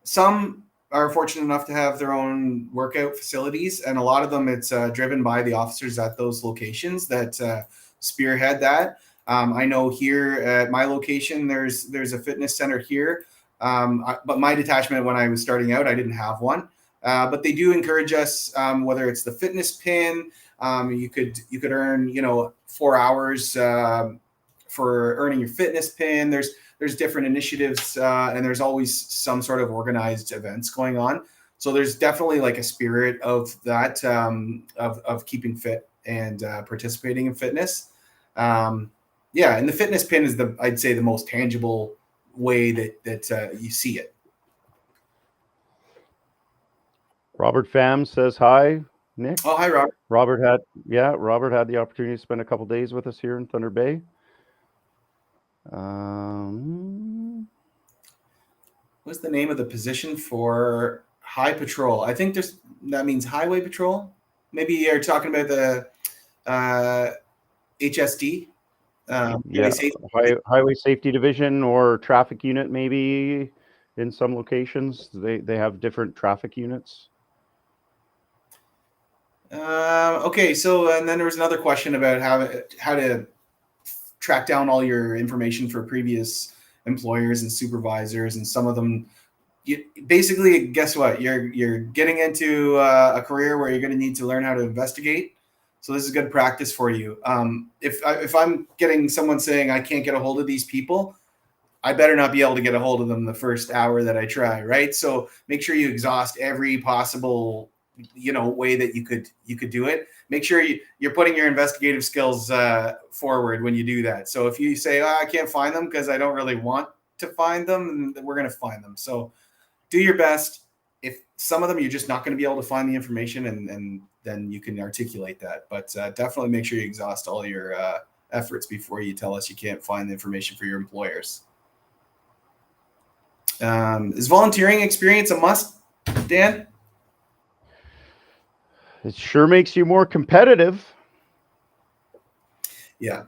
Some are fortunate enough to have their own workout facilities, and a lot of them it's driven by the officers at those locations that spearhead that. I know here at my location, there's a fitness center here, but my detachment when I was starting out, I didn't have one. But they do encourage us, whether it's the fitness pin, you could earn 4 hours for earning your fitness pin. There's different initiatives, and there's always some sort of organized events going on. So there's definitely like a spirit of that, of keeping fit and participating in fitness. Yeah, and the fitness pin is I'd say the most tangible way that you see it. Robert Pham says hi, Nick. Oh, hi, Robert. Robert had the opportunity to spend a couple days with us here in Thunder Bay. was the name of the position for high patrol? I think that means highway patrol. Maybe you're talking about the HSD. Yeah, highway safety division or traffic unit, maybe in some locations they have different traffic units. Okay, so and then there was another question about how to track down all your information for previous employers and supervisors, and some of them. Basically, guess what? You're getting into a career where you're going to need to learn how to investigate. So this is good practice for you. If I'm getting someone saying I can't get a hold of these people, I better not be able to get a hold of them the first hour that I try, right? So make sure you exhaust every possible, way that you could do it. Make sure you're putting your investigative skills forward when you do that. So if you say, I can't find them because I don't really want to find them, then we're going to find them. So do your best. If some of them you're just not going to be able to find the information, and then you can articulate that. But definitely make sure you exhaust all your efforts before you tell us you can't find the information for your employers. Is volunteering experience a must, Dan? It sure makes you more competitive. Yeah.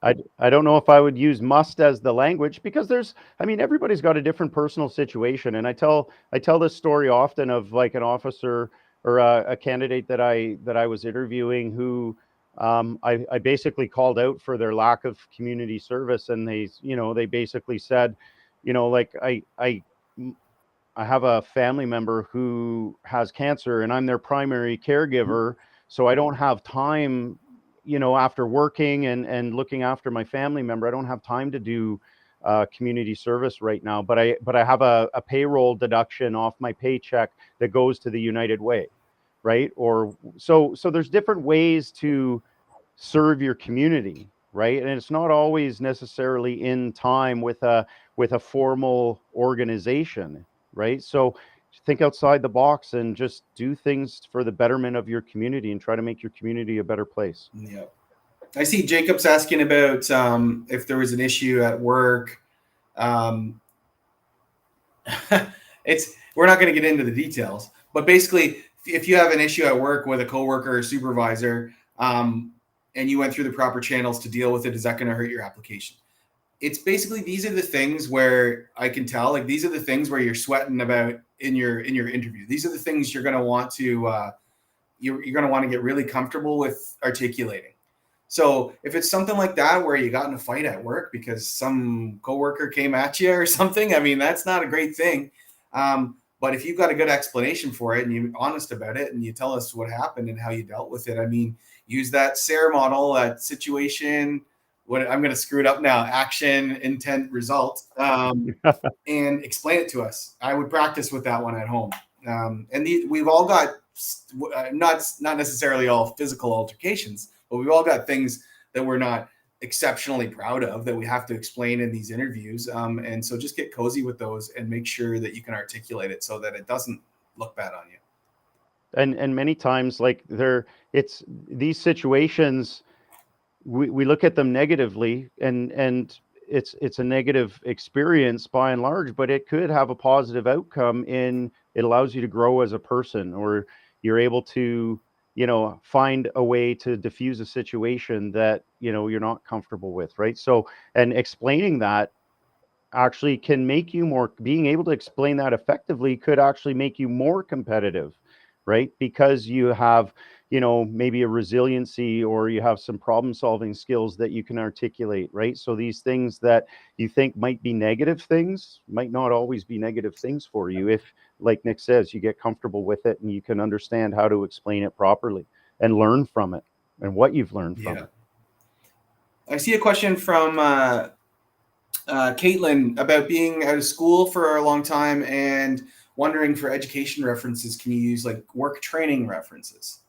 I don't know if I would use must as the language, because everybody's got a different personal situation. And I tell this story often of like an officer or a candidate that I was interviewing who I basically called out for their lack of community service. And they basically said, like I have a family member who has cancer and I'm their primary caregiver. So I don't have time, after working and looking after my family member, I don't have time to do community service right now. But I have a payroll deduction off my paycheck that goes to the United Way, right? Or so there's different ways to serve your community, right? And it's not always necessarily in time with a formal organization, right? So think outside the box and just do things for the betterment of your community and try to make your community a better place. Yeah. I see Jacob's asking about if there was an issue at work. We're not going to get into the details, but basically, if you have an issue at work with a coworker or supervisor, and you went through the proper channels to deal with it, is that going to hurt your application? It's basically, these are the things where I can tell, like, these are the things where you're sweating about in your interview. These are the things you're going to want to you're going to want to get really comfortable with articulating. So if it's something like that where you got in a fight at work because some coworker came at you or something, that's not a great thing. But if you've got a good explanation for it and you're honest about it and you tell us what happened and how you dealt with it, use that SARE model, that situation. I'm going to screw it up now. Action, intent, result, and explain it to us. I would practice with that one at home. We've all got not necessarily all physical altercations, but we've all got things that we're not exceptionally proud of that we have to explain in these interviews. And so just get cozy with those and make sure that you can articulate it so that it doesn't look bad on you. And many times, like it's these situations, we look at them negatively, and it's a negative experience by and large, but it could have a positive outcome in it allows you to grow as a person, or you're able to find a way to diffuse a situation that you're not comfortable with, right? So, and explaining that actually can make you more, being able to explain that effectively could actually make you more competitive, right? Because you have maybe a resiliency, or you have some problem solving skills that you can articulate, right? So these things that you think might be negative things might not always be negative things for you if, like Nick says, you get comfortable with it and you can understand how to explain it properly and learn from it and what you've learned from it. I see a question from Caitlin about being out of school for a long time and wondering for education references, can you use like work training references?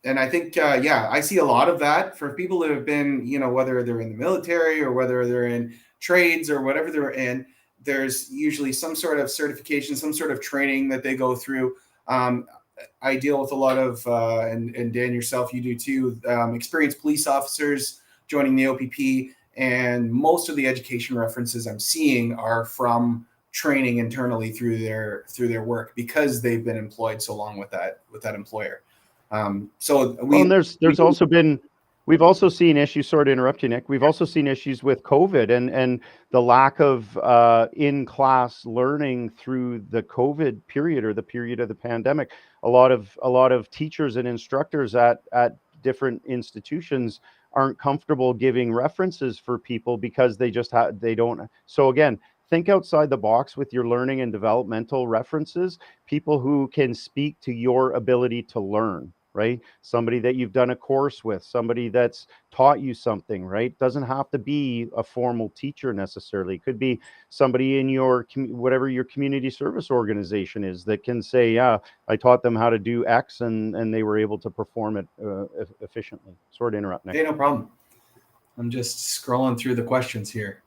And I think, I see a lot of that for people that have been, whether they're in the military or whether they're in trades or whatever they're in, there's usually some sort of certification, some sort of training that they go through. I deal with a lot of, and Dan, yourself, you do too, experienced police officers joining the OPP. And most of the education references I'm seeing are from training internally through their work because they've been employed so long with that employer. So Well, and we there's also been, we've also seen issues. Sorry to interrupt you, Nick. We've also seen issues with COVID and the lack of in-class learning through the COVID period, or the period of the pandemic. A lot of teachers and instructors at different institutions aren't comfortable giving references for people because they don't. So again, think outside the box with your learning and developmental references. People who can speak to your ability to learn, right? Somebody that you've done a course with, somebody that's taught you something, right? Doesn't have to be a formal teacher necessarily. It could be somebody in your whatever your community service organization is that can say, yeah, I taught them how to do X, and they were able to perform it efficiently. Sorry to interrupt, Nick. Hey, no problem. I'm just scrolling through the questions here.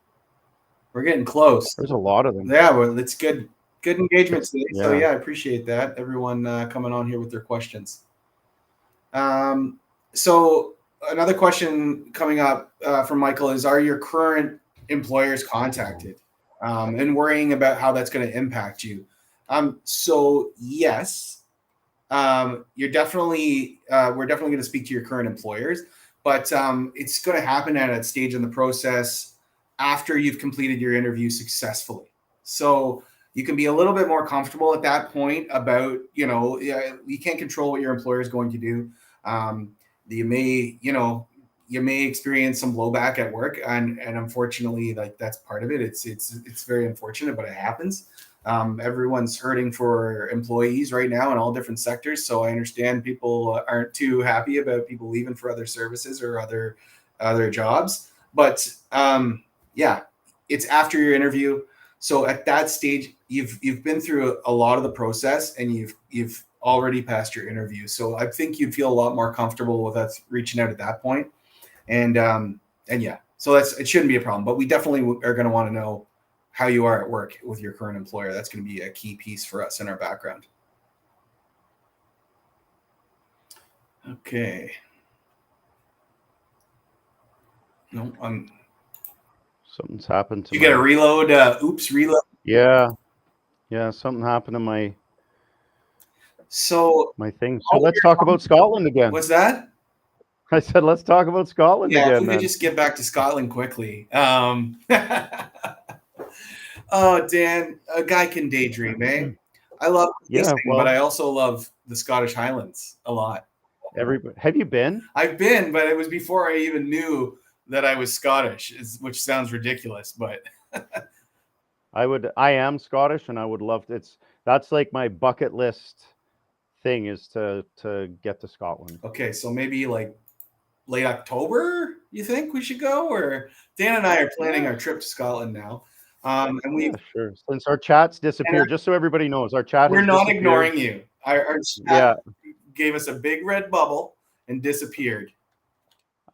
We're getting close. There's a lot of them. Yeah, well, it's good engagement today. So Yeah. I appreciate that. Everyone coming on here with their questions. So another question coming up from Michael is: are your current employers contacted and worrying about how that's going to impact you? So yes, you're definitely we're definitely going to speak to your current employers, but it's going to happen at a stage in the process after you've completed your interview successfully. So you can be a little bit more comfortable at that point about, you can't control what your employer is going to do. You may experience some blowback at work, and unfortunately, like, that's part of it. It's very unfortunate, but it happens. Everyone's hurting for employees right now in all different sectors. So I understand people aren't too happy about people leaving for other services or other jobs. But yeah, it's after your interview. So at that stage, you've been through a lot of the process, and you've already passed your interview. So I think you'd feel a lot more comfortable with us reaching out at that point. And yeah, so it shouldn't be a problem. But we definitely are going to want to know how you are at work with your current employer. That's going to be a key piece for us in our background. Okay. No, Something's happened to you got to reload. Reload. Yeah, something happened to my thing. So let's talk about Scotland again. What's that? I said, let's talk about Scotland again. If we could just get back to Scotland quickly. Oh, Dan, a guy can daydream, eh? I love listening, but I also love the Scottish Highlands a lot. Have you been? I've been, but it was before I even knew that I was Scottish, which sounds ridiculous, but I am Scottish, and I would love to. That's like my bucket list thing, is to get to Scotland. Okay, so maybe like late October, you think we should go? Or Dan and I are planning our trip to Scotland now. And sure. Since our chat's disappeared, just so everybody knows, our chat we're not ignoring you. Our chat gave us a big red bubble and disappeared.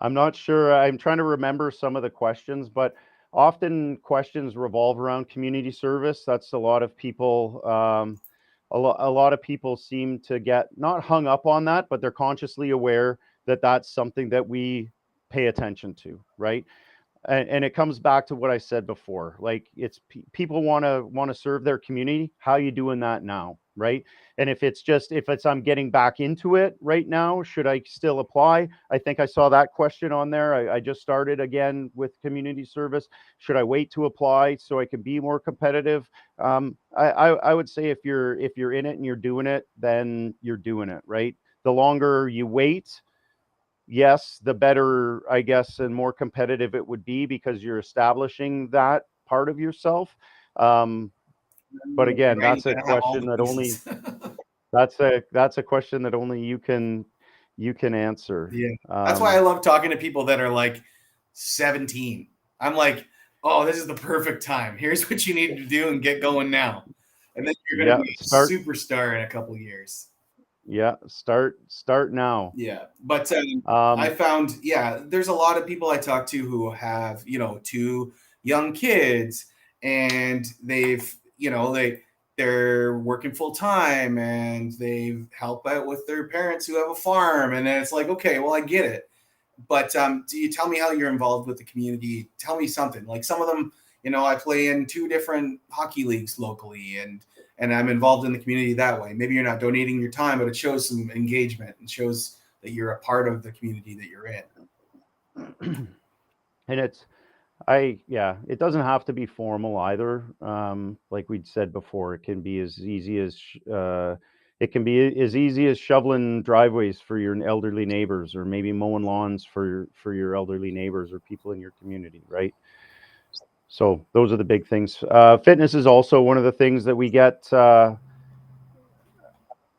I'm not sure. I'm trying to remember some of the questions, but often questions revolve around community service. That's a lot of people. A lot of people seem to get not hung up on that, but they're consciously aware that that's something that we pay attention to, right? And it comes back to what I said before. Like, it's people want to serve their community. How are you doing that now, right? And if it's I'm getting back into it right now, should I still apply? I think I saw that question on there. I just started again with community service. Should I wait to apply so I can be more competitive? I would say if you're in it and you're doing it, then you're doing it, right? The longer you wait, yes, the better, I guess, and more competitive it would be, because you're establishing that part of yourself. But again, that's a question that only that's a question that only you can answer. Yeah, that's why I love talking to people that are like 17. I'm like, oh, this is the perfect time. Here's what you need to do and get going now, and then you're going to be a superstar in a couple of years. Yeah, start now. Yeah, but I found, there's a lot of people I talk to who have, 2 young kids, and they're working full time, and they help out with their parents who have a farm, and then it's like, okay, well, I get it, but do you tell me how you're involved with the community? Tell me something. Like, some of them, I play in 2 different hockey leagues locally, and I'm involved in the community that way. Maybe you're not donating your time, but it shows some engagement and shows that you're a part of the community that you're in. And it doesn't have to be formal either. Like we'd said before, it can be as easy as shoveling driveways for your elderly neighbors, or maybe mowing lawns for your elderly neighbors or people in your community, right? So those are the big things. Fitness is also one of the things that we get a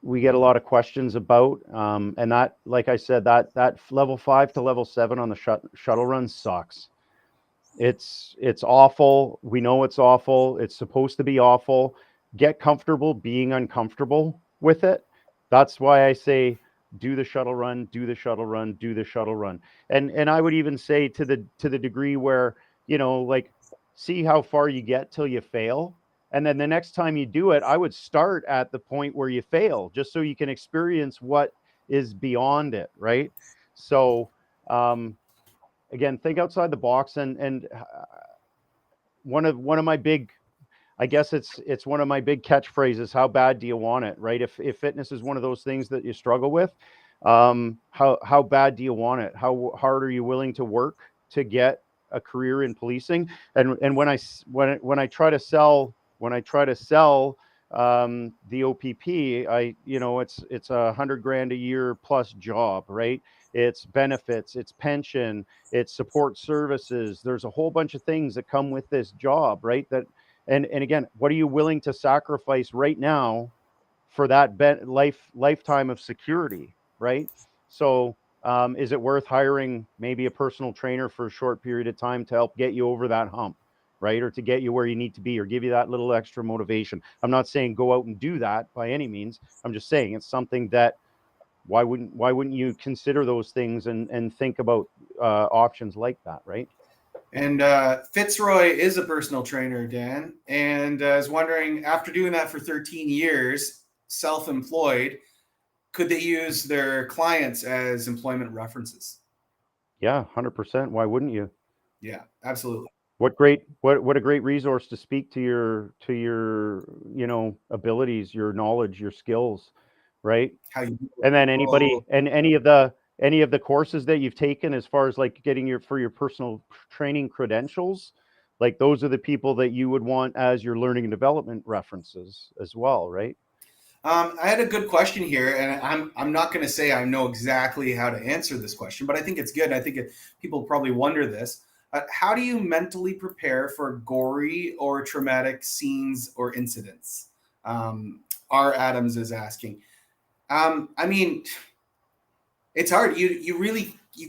lot of questions about, and that, like I said, that level 5 to level 7 on the shuttle run sucks. It's awful. We know it's awful. It's supposed to be awful. Get comfortable being uncomfortable with it. That's why I say do the shuttle run, do the shuttle run, do the shuttle run. And I would even say to the degree where, like, see how far you get till you fail. And then the next time you do it, I would start at the point where you fail, just so you can experience what is beyond it, right? So again, think outside the box. And one of my big, I guess it's one of my big catchphrases: how bad do you want it, right? If fitness is one of those things that you struggle with, how bad do you want it? How hard are you willing to work to get a career in policing? And when I try to sell the OPP, it's $100,000 a year plus job, right? It's benefits, it's pension, it's support services. There's a whole bunch of things that come with this job, right? And again, what are you willing to sacrifice right now for that lifetime of security, right? So is it worth hiring maybe a personal trainer for a short period of time to help get you over that hump, right? Or to get you where you need to be, or give you that little extra motivation? I'm not saying go out and do that by any means. I'm just saying it's something that, why wouldn't you consider those things and think about options like that, right? And Fitzroy is a personal trainer, Dan, and is wondering, after doing that for 13 years, self-employed, could they use their clients as employment references? Yeah, 100%. Why wouldn't you? Yeah, absolutely. What a great resource to speak to your abilities, your knowledge, your skills, right? How you And then people. any of the courses that you've taken, as far as like getting your personal training credentials, like those are the people that you would want as your learning and development references as well, right? I had a good question here, and I'm not going to say I know exactly how to answer this question, but I think it's good. I think people probably wonder this. How do you mentally prepare for gory or traumatic scenes or incidents? R. Adams is asking. I mean, it's hard. You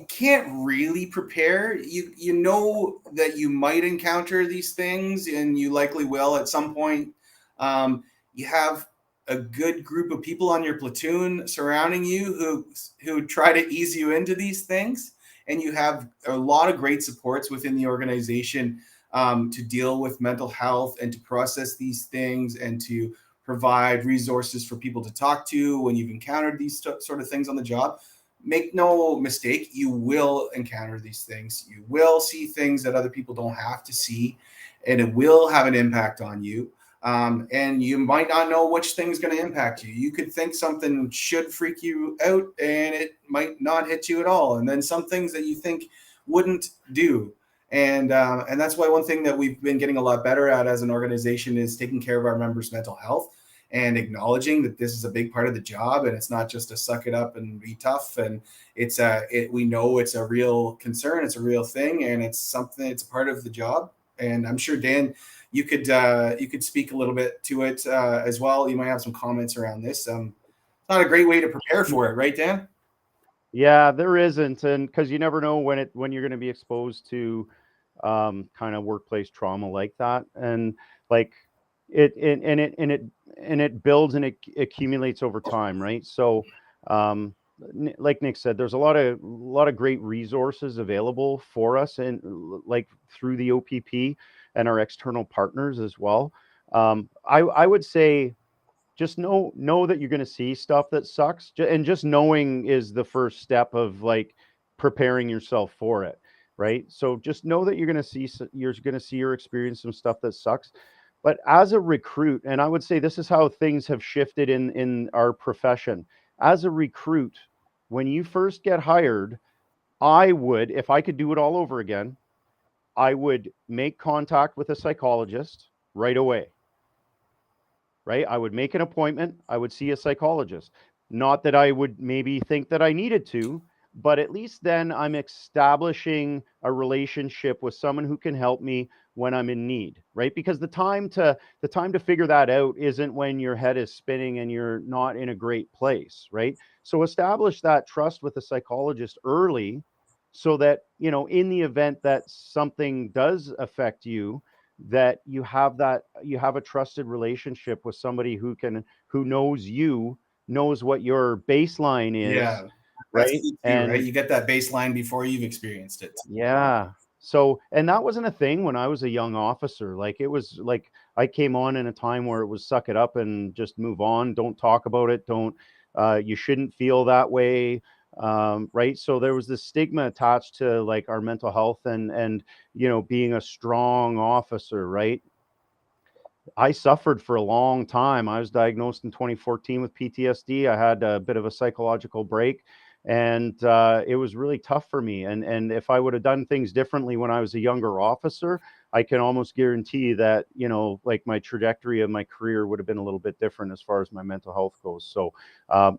can't really prepare. You know that you might encounter these things, and you likely will at some point. You have a good group of people on your platoon surrounding you who try to ease you into these things, and you have a lot of great supports within the organization to deal with mental health and to process these things and to provide resources for people to talk to when you've encountered these sort of things on the job. Make no mistake, you will encounter these things. You will see things that other people don't have to see, and it will have an impact on you. And you might not know which thing's going to impact you. You could think something should freak you out, and it might not hit you at all. And then some things that you think wouldn't do. And that's why one thing that we've been getting a lot better at as an organization is taking care of our members' mental health and acknowledging that this is a big part of the job, and it's not just to suck it up and be tough. And we know it's a real concern, it's a real thing, and it's a part of the job. And I'm sure, Dan, you could speak a little bit to it as well. You might have some comments around this. It's not a great way to prepare for it, right, Dan? Yeah, there isn't, and because you never know when you're going to be exposed to kind of workplace trauma like that, and like it builds and it accumulates over time, right? So, like Nick said, there's a lot of great resources available for us, and like through the OPP and our external partners as well. I would say just know that you're going to see stuff that sucks, and just knowing is the first step of like preparing yourself for it. right? So just know that you're going to see or experience some stuff that sucks. But as a recruit, and I would say this is how things have shifted in our profession. As a recruit, when you first get hired, I would, if I could do it all over again, I would make contact with a psychologist right away, right? I would make an appointment. I would see a psychologist. Not that I would maybe think that I needed to, but at least then I'm establishing a relationship with someone who can help me when I'm in need, right? Because the time to figure that out isn't when your head is spinning and you're not in a great place, right? So establish that trust with a psychologist early so that, in the event that something does affect you, that you have a trusted relationship with somebody who knows knows what your baseline is, Yeah, that's right? key too, right? And You get that baseline before you've experienced it. yeah. So, and that wasn't a thing when I was a young officer. Like, it was like I came on in a time where it was suck it up and just move on. Don't talk about it. You shouldn't feel that way. Right. So there was this stigma attached to like our mental health and, being a strong officer, right? I suffered for a long time. I was diagnosed in 2014 with PTSD. I had a bit of a psychological break, and it was really tough for me. And if I would have done things differently when I was a younger officer, I can almost guarantee that like my trajectory of my career would have been a little bit different as far as my mental health goes. So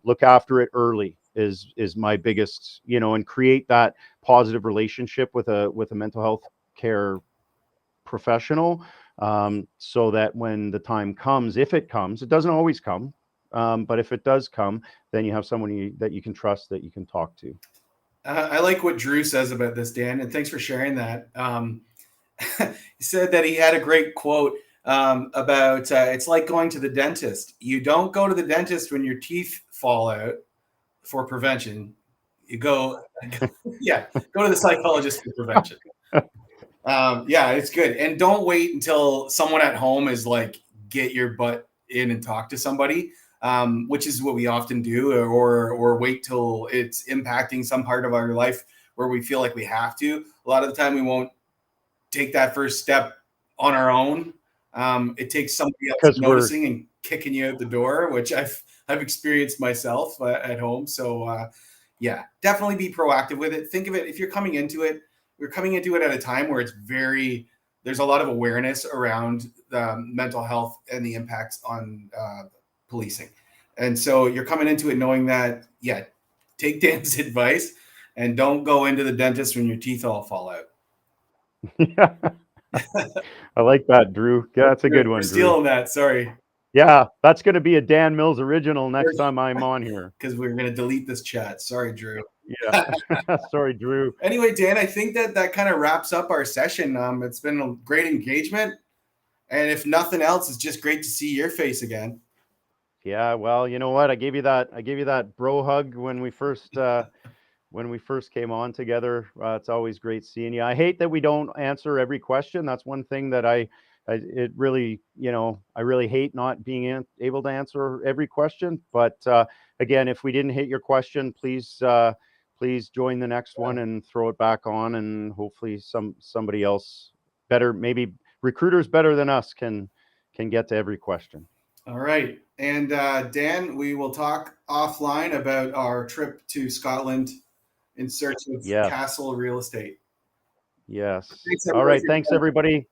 look after it early is my biggest, and create that positive relationship with a mental health care professional, so that when the time comes, if it comes, it doesn't always come, but if it does come, then you have someone that you can trust, that you can talk to. I like what Drew says about this, Dan, and thanks for sharing that. He said that he had a great quote about it's like going to the dentist. You don't go to the dentist when your teeth fall out for prevention. You go, yeah, go to the psychologist for prevention. Yeah, it's good. And don't wait until someone at home is like, get your butt in and talk to somebody, which is what we often do, or wait till it's impacting some part of our life where we feel like we have to. A lot of the time, we won't take that first step on our own. It takes somebody else Because we're noticing and kicking you out the door, which I've experienced myself at home. So yeah, definitely be proactive with it. Think of it if you're coming into it. We're coming into it at a time where there's a lot of awareness around mental health and the impacts on policing, and so you're coming into it knowing that, yeah, take Dan's advice and don't go into the dentist when your teeth all fall out. yeah, I like that, Drew. Yeah, that's a good We're one, Drew. stealing that. Sorry. Yeah, that's going to be a Dan Mills original next time I'm on here. Because we're going to delete this chat. Sorry, Drew. Yeah. Sorry, Drew. Anyway, Dan, I think that kind of wraps up our session. It's been a great engagement. And if nothing else, it's just great to see your face again. Yeah, well, you know what? I gave you that bro hug when we first came on together. It's always great seeing you. I hate that we don't answer every question. That's one thing that it really, I really hate not being able to answer every question. But again, if we didn't hit your question, please join the next one and throw it back on, and hopefully somebody else better, maybe recruiters better than us, can get to every question. All right. And Dan, we will talk offline about our trip to Scotland in search of Yes. castle real estate. Yes. Thanks, All everybody, right. for Thanks, everybody.